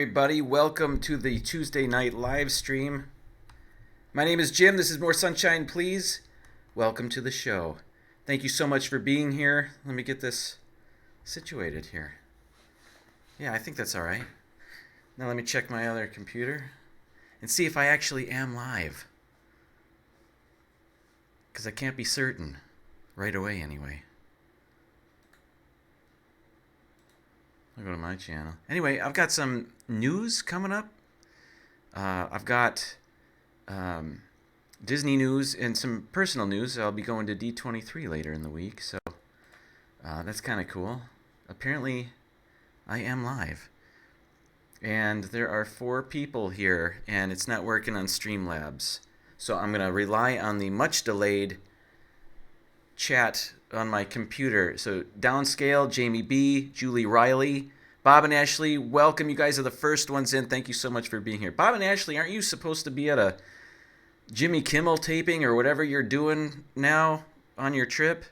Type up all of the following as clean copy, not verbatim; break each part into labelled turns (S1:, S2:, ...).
S1: Everybody, welcome to the Tuesday night live stream. My name is Jim. This is More Sunshine, Please. Welcome to the show. Thank you so much for being here. Let me get this situated here. Yeah, I think that's all right. Now let me check my other computer and see if I actually am live. Because I can't be certain right away anyway. I'll go to my channel. Anyway, I've got some news coming up. I've got Disney news and some personal news. I'll be going to D23 later in the week, so that's kind of cool. Apparently, I am live. And there are 4 people here, and it's not working on Streamlabs. So I'm going to rely on the much delayed chat on my computer. So Downscale, Jamie B, Julie Riley, Bob and Ashley, welcome. You guys are the first ones in. Thank you so much for being here. Bob and Ashley, aren't you supposed to be at a Jimmy Kimmel taping or whatever you're doing now on your trip?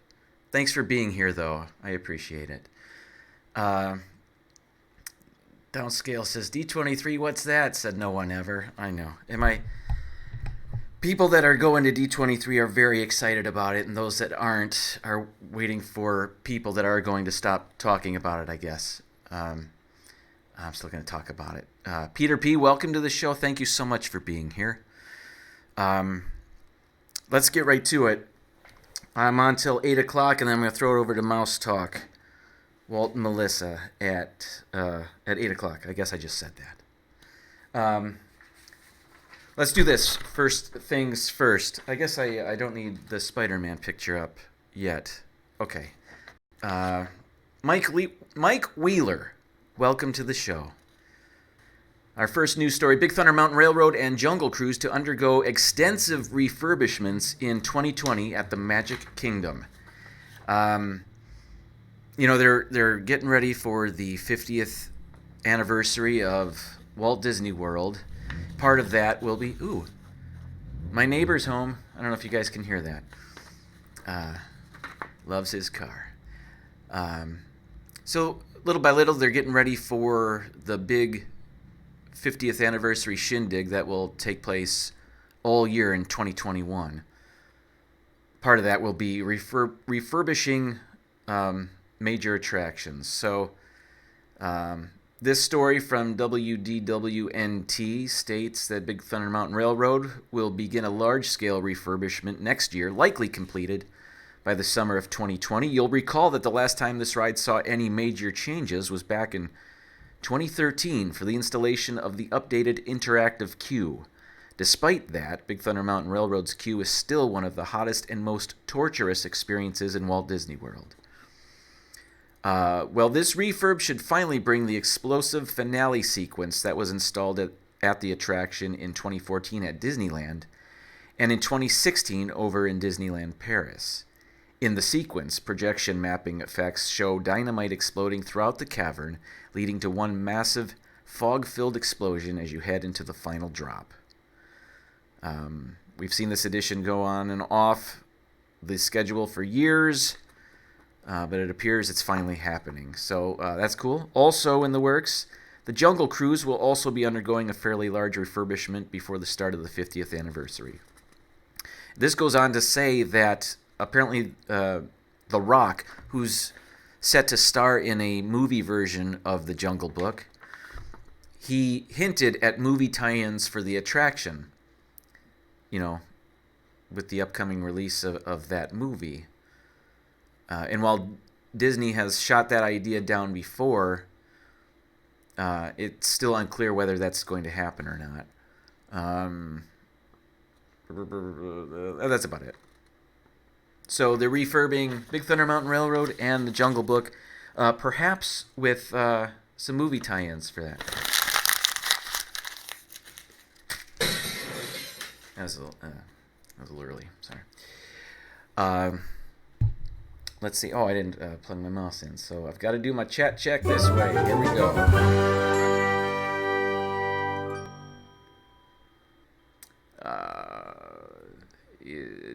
S1: Thanks for being here, though. I appreciate it. Downscale says, D23, what's that? Said no one ever. I know. People that are going to D23 are very excited about it, and those that aren't are waiting for people that are going to stop talking about it, I guess. I'm still going to talk about it. Peter P., welcome to the show. Thank you so much for being here. Let's get right to it. I'm on till 8 o'clock, and then I'm going to throw it over to Mouse Talk, Walt and Melissa, at 8 o'clock. I guess I just said that. Let's do this. First things first. I guess I don't need the Spider-Man picture up yet. Okay. Mike Wheeler, welcome to the show. Our first news story, Big Thunder Mountain Railroad and Jungle Cruise to undergo extensive refurbishments in 2020 at the Magic Kingdom. They're getting ready for the 50th anniversary of Walt Disney World. Part of that will be, my neighbor's home. I don't know if you guys can hear that. Loves his car. So little by little, they're getting ready for the big 50th anniversary shindig that will take place all year in 2021. Part of that will be refurbishing major attractions. So this story from WDWNT states that Big Thunder Mountain Railroad will begin a large-scale refurbishment next year, likely completed by the summer of 2020. You'll recall that the last time this ride saw any major changes was back in 2013 for the installation of the updated interactive queue. Despite that, Big Thunder Mountain Railroad's queue is still one of the hottest and most torturous experiences in Walt Disney World. This refurb should finally bring the explosive finale sequence that was installed at the attraction in 2014 at Disneyland and in 2016 over in Disneyland Paris. In the sequence, projection mapping effects show dynamite exploding throughout the cavern, leading to one massive fog-filled explosion as you head into the final drop. We've seen this edition go on and off the schedule for years. But it appears it's finally happening. So that's cool. Also in the works, the Jungle Cruise will also be undergoing a fairly large refurbishment before the start of the 50th anniversary. This goes on to say that apparently The Rock, who's set to star in a movie version of The Jungle Book, he hinted at movie tie-ins for the attraction, with the upcoming release of that movie. And while Disney has shot that idea down before, it's still unclear whether that's going to happen or not. That's about it. So they're refurbing Big Thunder Mountain Railroad and the Jungle Book, perhaps with some movie tie-ins for that. That was a little early. Sorry. Let's see. Oh, I didn't plug my mouse in, so I've got to do my chat check this way. Here we go.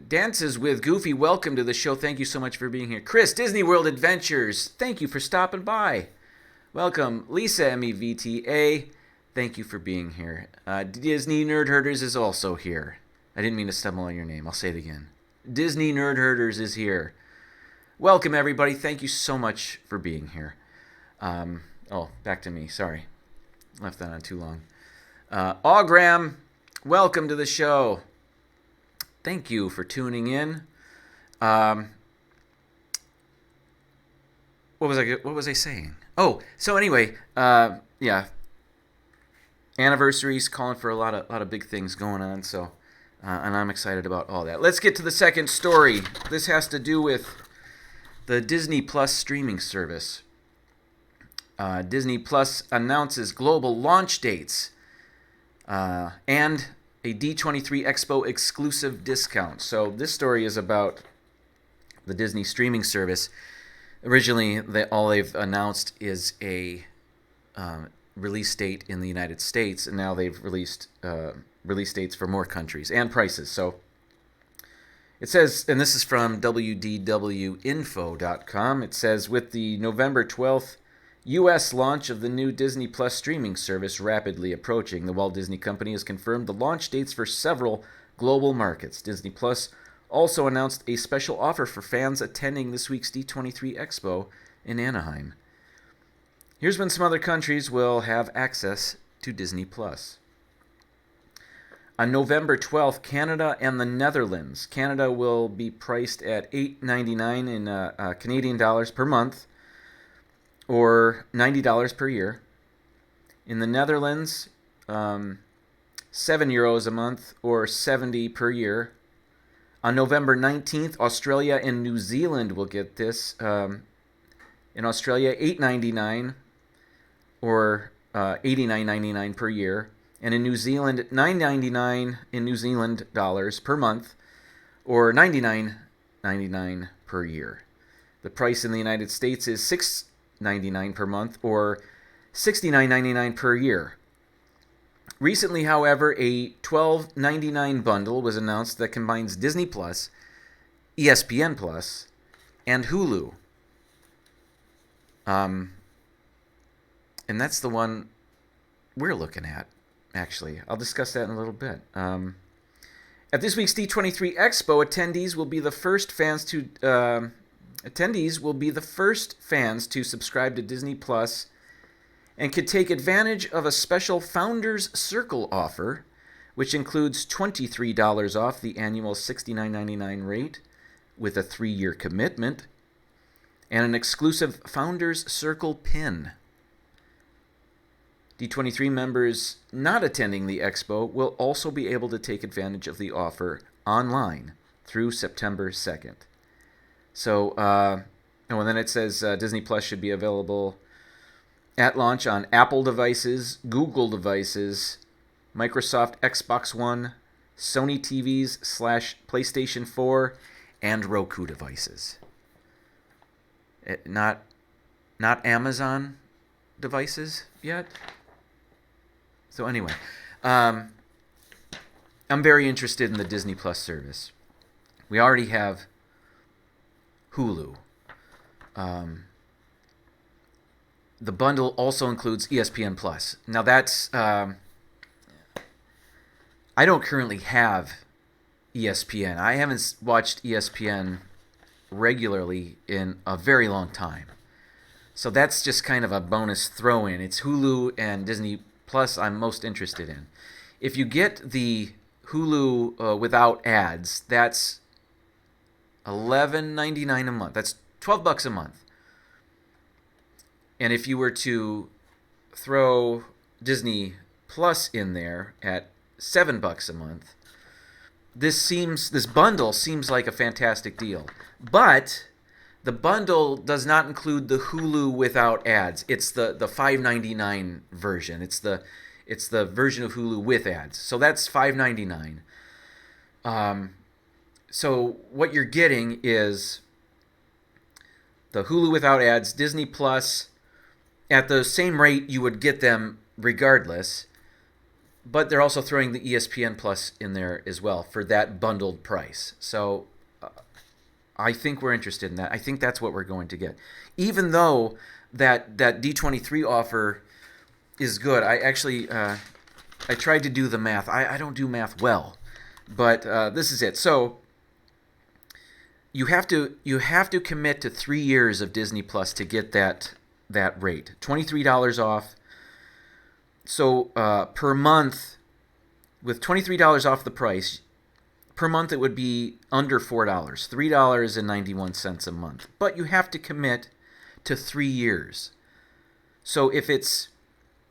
S1: Dances with Goofy, welcome to the show. Thank you so much for being here. Chris, Disney World Adventures, thank you for stopping by. Welcome. Lisa, MEVTA. Thank you for being here. Disney Nerd Herders is also here. I didn't mean to stumble on your name. I'll say it again. Disney Nerd Herders is here. Welcome, everybody. Thank you so much for being here. Back to me. Sorry. Left that on too long. Augram, welcome to the show. Thank you for tuning in. What was I saying? Oh, so anyway, yeah. Anniversaries, calling for a lot of big things going on, so and I'm excited about all that. Let's get to the second story. This has to do with the Disney Plus streaming service. Disney Plus announces global launch dates and a D23 Expo exclusive discount. So this story is about the Disney streaming service. Originally, all they've announced is a release date in the United States, and now they've released release dates for more countries and prices. So it says, and this is from wdwinfo.com, it says, with the November 12th U.S. launch of the new Disney Plus streaming service rapidly approaching, the Walt Disney Company has confirmed the launch dates for several global markets. Disney Plus also announced a special offer for fans attending this week's D23 Expo in Anaheim. Here's when some other countries will have access to Disney Plus. On November 12th, Canada and the Netherlands. Canada will be priced at $8.99 in Canadian dollars per month, or $90 per year. In the Netherlands, €7 a month, or $70 per year. On November 19th, Australia and New Zealand will get this. In Australia, $8.99 or $89.99 per year. And in New Zealand, $9.99 in New Zealand dollars per month, or $99.99 per year. The price in the United States is $6.99 per month, or $69.99 per year. Recently, however, a $12.99 bundle was announced that combines Disney Plus, ESPN Plus, and Hulu. And that's the one we're looking at, actually. I'll discuss that in a little bit. At this week's D23 Expo, attendees will be the first fans to subscribe to Disney Plus and could take advantage of a special Founders Circle offer, which includes $23 off the annual $69.99 rate with a 3-year commitment, and an exclusive Founders Circle pin. D23 members not attending the expo will also be able to take advantage of the offer online through September 2nd. So, and then it says Disney Plus should be available at launch on Apple devices, Google devices, Microsoft Xbox One, Sony TVs / PlayStation 4, and Roku devices. Not Amazon devices yet. So anyway, I'm very interested in the Disney Plus service. We already have Hulu. The bundle also includes ESPN Plus. Now that's I don't currently have ESPN. I haven't watched ESPN regularly in a very long time. So that's just kind of a bonus throw-in. It's Hulu and Disney Plus I'm most interested in. If you get the Hulu without ads, that's $11.99 a month. That's $12 a month. And if you were to throw Disney Plus in there at $7 a month, this bundle seems like a fantastic deal. But the bundle does not include the Hulu without ads. It's the $5.99 version. It's the version of Hulu with ads. So that's $5.99. So what you're getting is the Hulu without ads, Disney Plus, at the same rate you would get them regardless, but they're also throwing the ESPN Plus in there as well for that bundled price. So I think we're interested in that. I think that's what we're going to get. Even though that D23 offer is good. I actually I tried to do the math. I don't do math well, but this is it. So you have to commit to 3 years of Disney Plus to get that rate. $23 off. So per month, with $23 off the price, per month it would be under $4, $3.91 a month. But you have to commit to 3 years. So if it's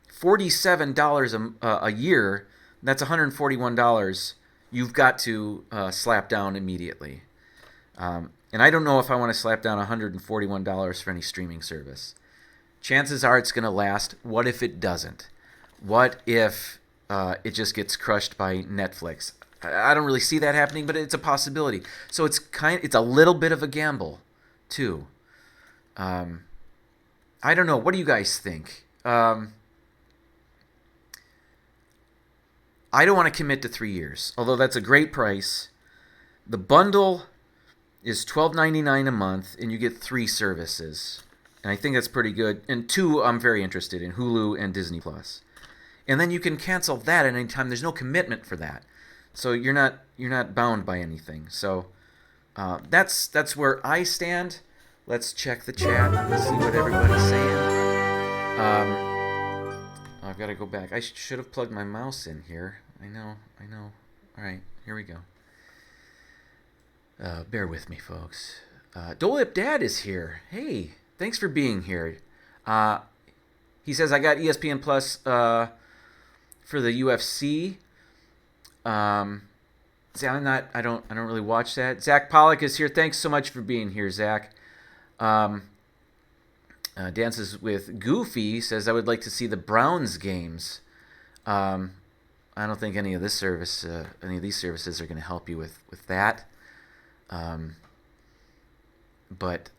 S1: $47 a year, that's $141 you've got to slap down immediately. And I don't know if I want to slap down $141 for any streaming service. Chances are it's going to last. What if it doesn't? What if it just gets crushed by Netflix? I don't really see that happening, but it's a possibility. So it's a little bit of a gamble, too. I don't know. What do you guys think? I don't want to commit to 3 years, although that's a great price. The bundle is $12.99 a month, and you get 3 services. And I think that's pretty good. And 2 I'm very interested in, Hulu and Disney Plus. And then you can cancel that at any time. There's no commitment for that. So you're not bound by anything. So that's where I stand. Let's check the chat and see what everybody's saying. I've got to go back. I should have plugged my mouse in here. I know. All right, here we go. Bear with me, folks. Dolip Dad is here. Hey, thanks for being here. He says I got ESPN Plus for the UFC. See, I don't really watch that. Zach Pollock is here. Thanks so much for being here, Zach. Dances with Goofy says I would like to see the Browns games. I don't think any of these services are going to help you with that. But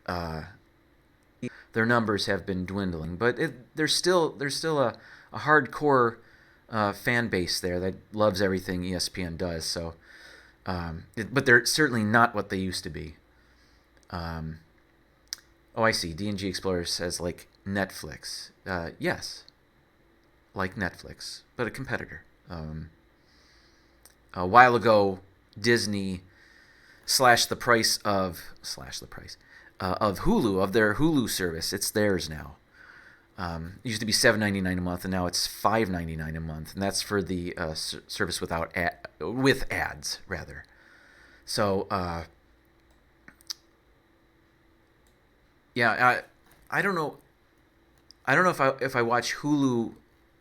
S1: their numbers have been dwindling. But there's still a hardcore fan base there that loves everything ESPN does. So, but they're certainly not what they used to be. Oh, I see. D&G Explorer says like Netflix. Yes, like Netflix, but a competitor. A while ago, Disney slashed the price of Hulu, of their Hulu service. It's theirs now. It used to be $7.99 a month, and now it's $5.99 a month, and that's for the service with ads rather. So yeah, I don't know. I don't know if I watch Hulu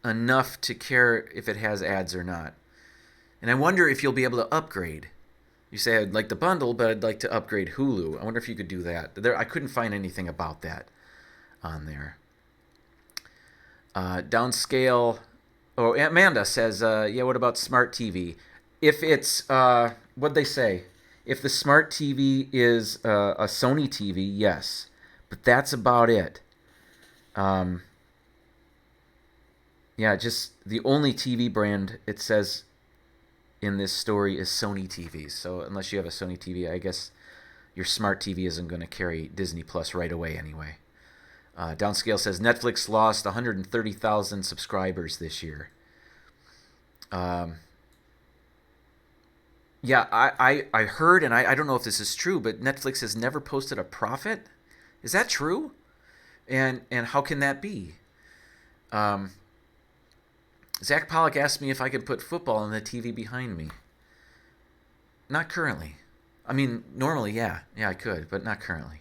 S1: enough to care if it has ads or not. And I wonder if you'll be able to upgrade. You say I'd like the bundle, but I'd like to upgrade Hulu. I wonder if you could do that. I couldn't find anything about that on there. Downscale. Oh, Amanda says, yeah, what about smart TV? If it's, what'd they say? If the smart TV is a Sony TV, yes. But that's about it. Yeah, just the only TV brand it says in this story is Sony TVs. So unless you have a Sony TV, I guess your smart TV isn't going to carry Disney Plus right away anyway. Downscale says Netflix lost 130,000 subscribers this year. Yeah, I heard, and I don't know if this is true, but Netflix has never posted a profit. Is that true? And how can that be? Zach Pollock asked me if I could put football on the TV behind me. Not currently. I mean, normally, yeah, I could, but not currently.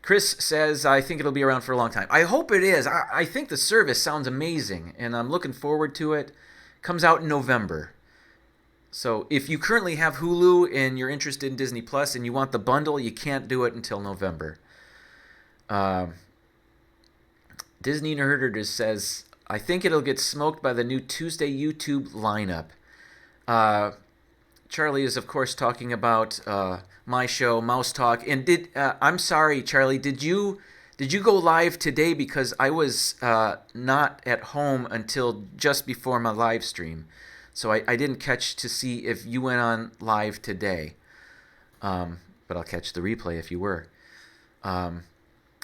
S1: Chris says, I think it'll be around for a long time. I hope it is. I think the service sounds amazing, and I'm looking forward to it. Comes out in November. So if you currently have Hulu and you're interested in Disney Plus and you want the bundle, you can't do it until November. Disney Nerders says, I think it'll get smoked by the new Tuesday YouTube lineup. Charlie is, of course, talking about my show, Mouse Talk. And I'm sorry, Charlie, did you go live today? Because I was not at home until just before my live stream. So I didn't catch to see if you went on live today. But I'll catch the replay if you were.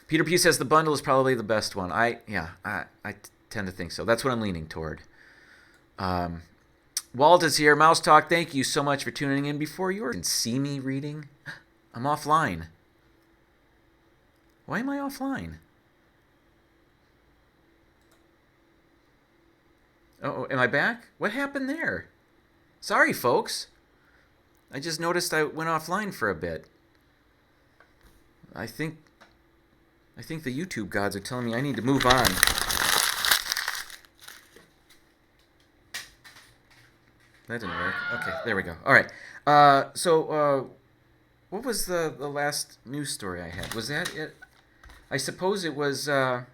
S1: Peter P says the bundle is probably the best one. I tend to think so. That's what I'm leaning toward. Walt is here. Mouse Talk, thank you so much for tuning in. Before you can see me reading, I'm offline. Why am I offline? Oh, am I back? What happened there? Sorry, folks. I just noticed I went offline for a bit. I think the YouTube gods are telling me I need to move on. That didn't work. Okay, there we go. All right. So what was the last news story I had? Was that it? I suppose it was... Oh,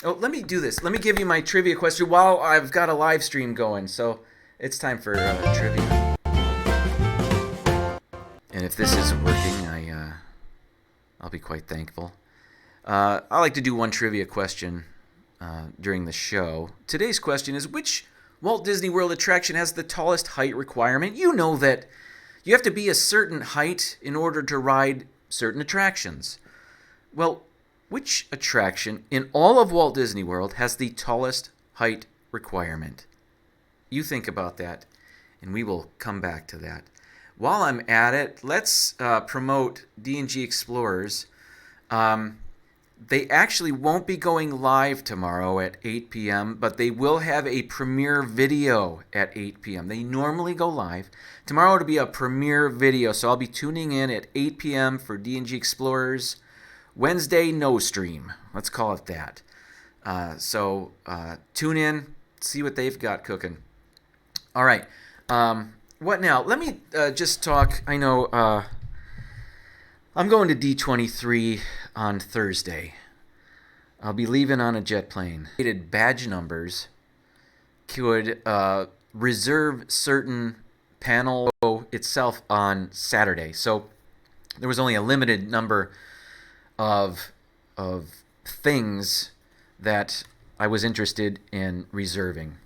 S1: let me do this. Let me give you my trivia question while I've got a live stream going. So it's time for trivia. And if this is working, I'll be quite thankful. I like to do one trivia question during the show. Today's question is, which Walt Disney World attraction has the tallest height requirement? You know that you have to be a certain height in order to ride certain attractions. Well, which attraction in all of Walt Disney World has the tallest height requirement? You think about that, and we will come back to that. While I'm at it, let's promote D&G Explorers. They actually won't be going live tomorrow at 8 p.m., but they will have a premiere video at 8 p.m. They normally go live. Tomorrow it'll be a premiere video, so I'll be tuning in at 8 p.m. for D&G Explorers. Wednesday, no stream. Let's call it that. So tune in, see what they've got cooking. All right. What now? Let me just talk. I know I'm going to D23 on Thursday. I'll be leaving on a jet plane. Badge numbers could reserve certain panel itself on Saturday. So there was only a limited number of things that I was interested in reserving.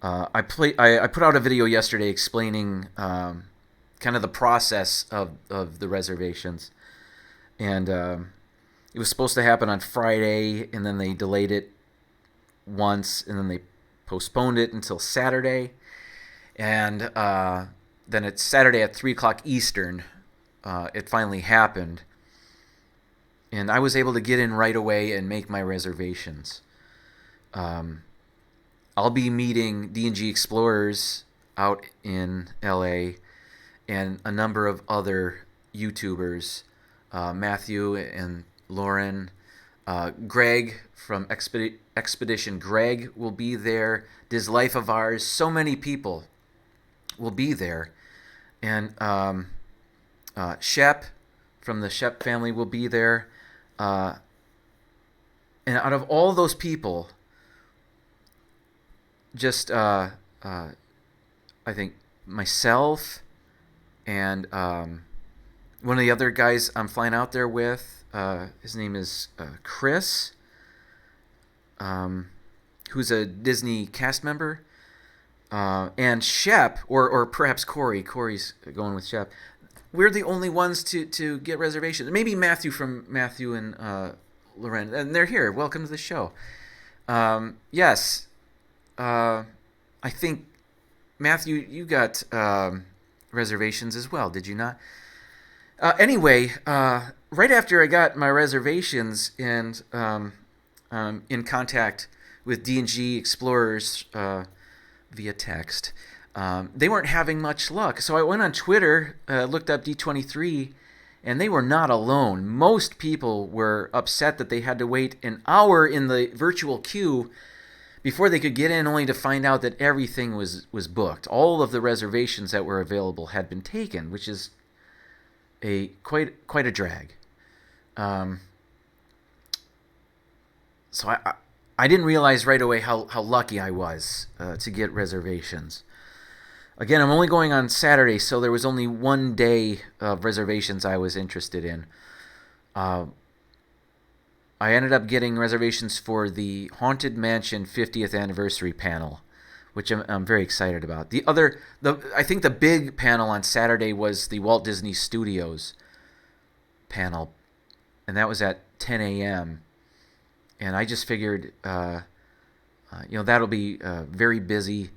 S1: I put out a video yesterday explaining kind of the process of the reservations, and it was supposed to happen on Friday, and then they delayed it once, and then they postponed it until Saturday, and then it's Saturday at 3 o'clock Eastern. It finally happened, and I was able to get in right away and make my reservations. I'll be meeting D&G Explorers out in LA and a number of other YouTubers, Matthew and Lauren, Greg from Expedition Greg will be there, This Life of Ours, so many people will be there, and Shep from the Shep family will be there, and out of all those people, just I think myself and one of the other guys I'm flying out there with, his name is Chris, who's a Disney cast member, and Shep, or perhaps Corey. Corey's going with Shep. We're the only ones to get reservations. Maybe Matthew and Loren, and they're here. Welcome to the show. Yes. I think, Matthew, you got reservations as well, did you not? Anyway, right after I got my reservations and in contact with D&G Explorers via text, they weren't having much luck. So I went on Twitter, looked up D23, and they were not alone. Most people were upset that they had to wait an hour in the virtual queue before they could get in, only to find out that everything was booked. All of the reservations that were available had been taken, which is quite a drag. So I didn't realize right away how lucky I was to get reservations. Again, I'm only going on Saturday, so there was only one day of reservations I was interested in. I ended up getting reservations for the Haunted Mansion 50th Anniversary panel, which I'm very excited about. I think the big panel on Saturday was the Walt Disney Studios panel, and that was at 10 a.m. And I just figured, that'll be very busy.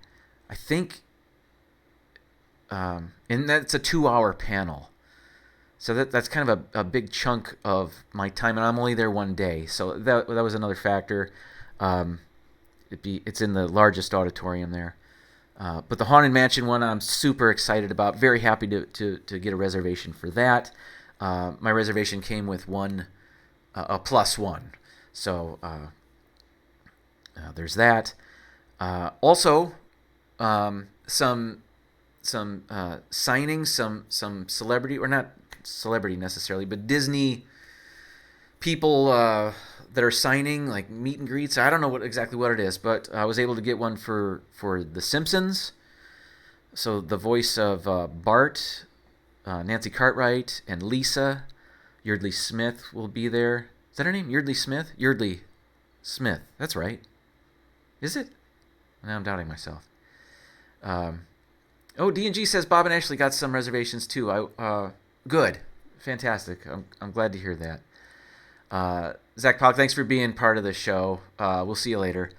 S1: I think, and that's a 2-hour panel. So that's kind of a big chunk of my time, and I'm only there one day. So that was another factor. It's in the largest auditorium there. But the Haunted Mansion one I'm super excited about. Very happy to get a reservation for that. My reservation came with a +1. So there's that. Also, some signings, some celebrity, or not celebrity necessarily, but Disney people that are signing, like meet and greets. I don't know exactly what it is, but I was able to get one for The Simpsons. So the voice of Bart, Nancy Cartwright, and Lisa Yeardley Smith will be there. Is that her name? Yeardley Smith? Yeardley Smith. That's right. Is it? Now I'm doubting myself. D&G says Bob and Ashley got some reservations too. Good. Fantastic. I'm glad to hear that. Zach Pollock, thanks for being part of the show. We'll see you later.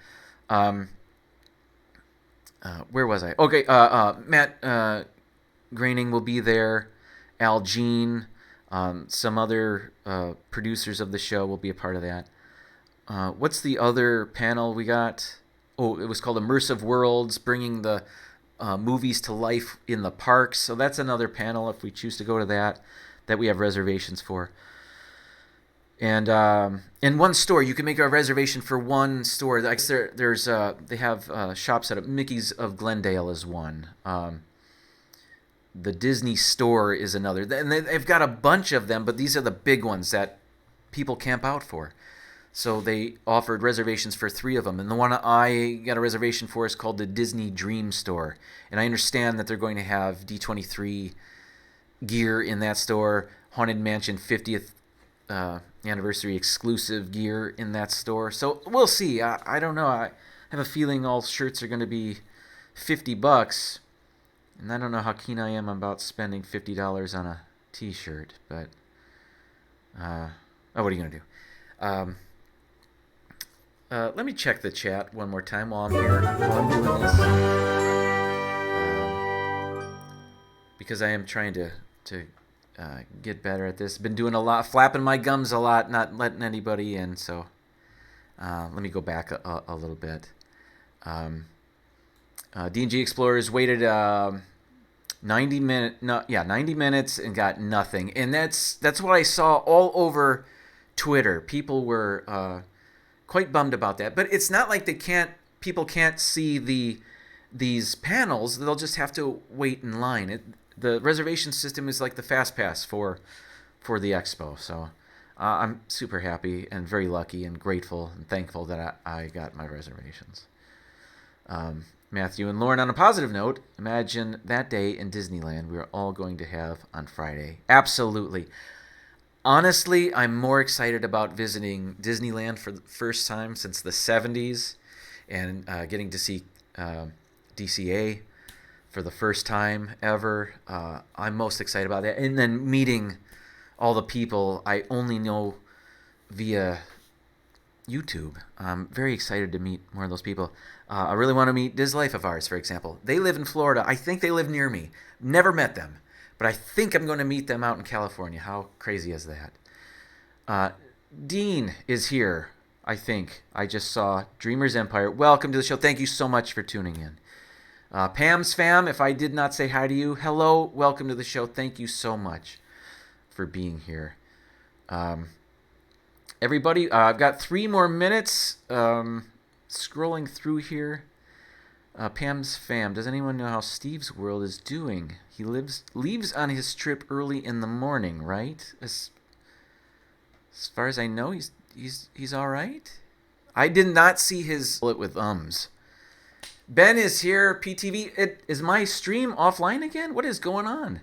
S1: Where was I? Okay, Matt Groening will be there. Al Jean, some other producers of the show will be a part of that. What's the other panel we got? Oh, it was called Immersive Worlds, bringing the movies to life in the parks. So that's another panel if we choose to go to that we have reservations for. And in one store, you can make a reservation for one store. Like they have shops at Mickey's of Glendale is one. The Disney Store is another. And they've got a bunch of them, but these are the big ones that people camp out for. So they offered reservations for 3 of them. And the one I got a reservation for is called the Disney Dream Store. And I understand that they're going to have D23 gear in that store, Haunted Mansion 50th anniversary exclusive gear in that store. So we'll see. I don't know. I have a feeling all shirts are going to be $50. And I don't know how keen I am about spending $50 on a t-shirt. But, what are you going to do? Let me check the chat one more time while I'm here, while I'm doing this. Because I am trying to get better at this. Been doing a lot, flapping my gums a lot, not letting anybody in. So let me go back a little bit. D&G Explorers waited 90 minutes and got nothing. And that's what I saw all over Twitter. People were quite bummed about that. But it's not like people can't see these panels. They'll just have to wait in line. The reservation system is like the Fast Pass for the expo. So I'm super happy and very lucky and grateful and thankful that I got my reservations. Matthew and Lauren, on a positive note, imagine that day in Disneyland we are all going to have on Friday. Absolutely. Honestly, I'm more excited about visiting Disneyland for the first time since the 70s and getting to see DCA for the first time ever. I'm most excited about that. And then meeting all the people I only know via YouTube. I'm very excited to meet more of those people. I really want to meet Diz Life of Ours, for example. They live in Florida. I think they live near me. Never met them. But I think I'm going to meet them out in California. How crazy is that? Dean is here, I think. I just saw Dreamer's Empire. Welcome to the show. Thank you so much for tuning in. Pam's fam, if I did not say hi to you, hello. Welcome to the show. Thank you so much for being here. Everybody, I've got 3 more minutes. Scrolling through here. Pam's fam, does anyone know how Steve's World is doing? He leaves on his trip early in the morning, right? As far as I know, he's all right. I did not see his bullet with ums. Ben is here. PTV. Is my stream offline again? What is going on?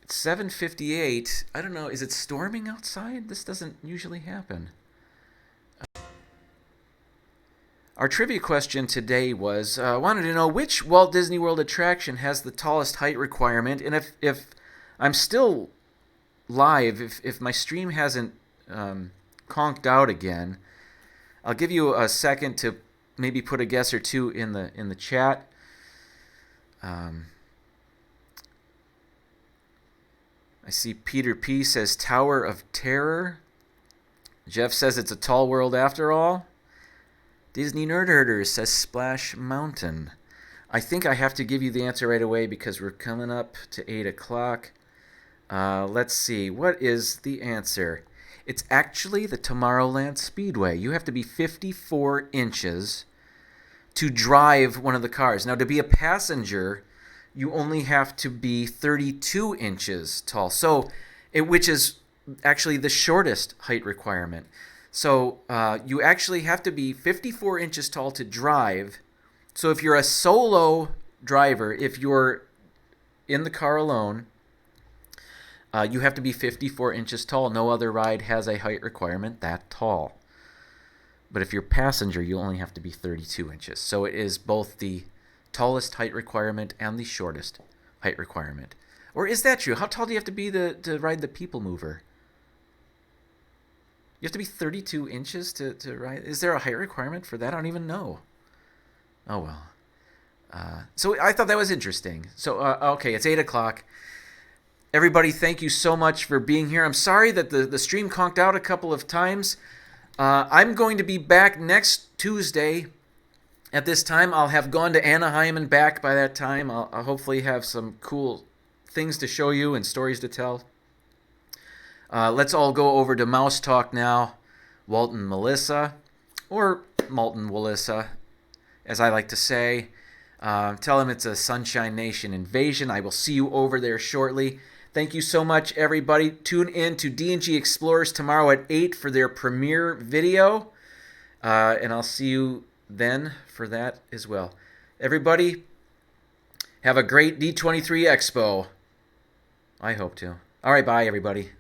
S1: It's 7:58. I don't know. Is it storming outside? This doesn't usually happen. Our trivia question today wanted to know which Walt Disney World attraction has the tallest height requirement, and if I'm still live. If my stream hasn't conked out again, I'll give you a second to maybe put a guess or two in the chat. I see Peter P says Tower of Terror. Jeff says it's a tall world after all. Disney Nerd Herder says Splash Mountain. I think I have to give you the answer right away because we're coming up to 8 o'clock. Let's see. What is the answer? It's actually the Tomorrowland Speedway. You have to be 54 inches to drive one of the cars. Now, to be a passenger, you only have to be 32 inches tall. So, which is actually the shortest height requirement. So you actually have to be 54 inches tall to drive. So if you're a solo driver, if you're in the car alone, you have to be 54 inches tall. No other ride has a height requirement that tall. But if you're a passenger, you only have to be 32 inches. So it is both the tallest height requirement and the shortest height requirement. Or is that true? How tall do you have to be to ride the People Mover? You have to be 32 inches to ride. Is there a height requirement for that? I don't even know. Oh, well. So I thought that was interesting. So, okay, it's 8 o'clock. Everybody, thank you so much for being here. I'm sorry that the stream conked out a couple of times. I'm going to be back next Tuesday at this time. I'll have gone to Anaheim and back by that time. I'll hopefully have some cool things to show you and stories to tell. Let's all go over to Mouse Talk now. Walton Melissa, or Malton Willissa, as I like to say. Tell him it's a Sunshine Nation invasion. I will see you over there shortly. Thank you so much, everybody. Tune in to D&G Explorers tomorrow at 8 for their premiere video. And I'll see you then for that as well. Everybody, have a great D23 Expo. I hope to. All right, bye, everybody.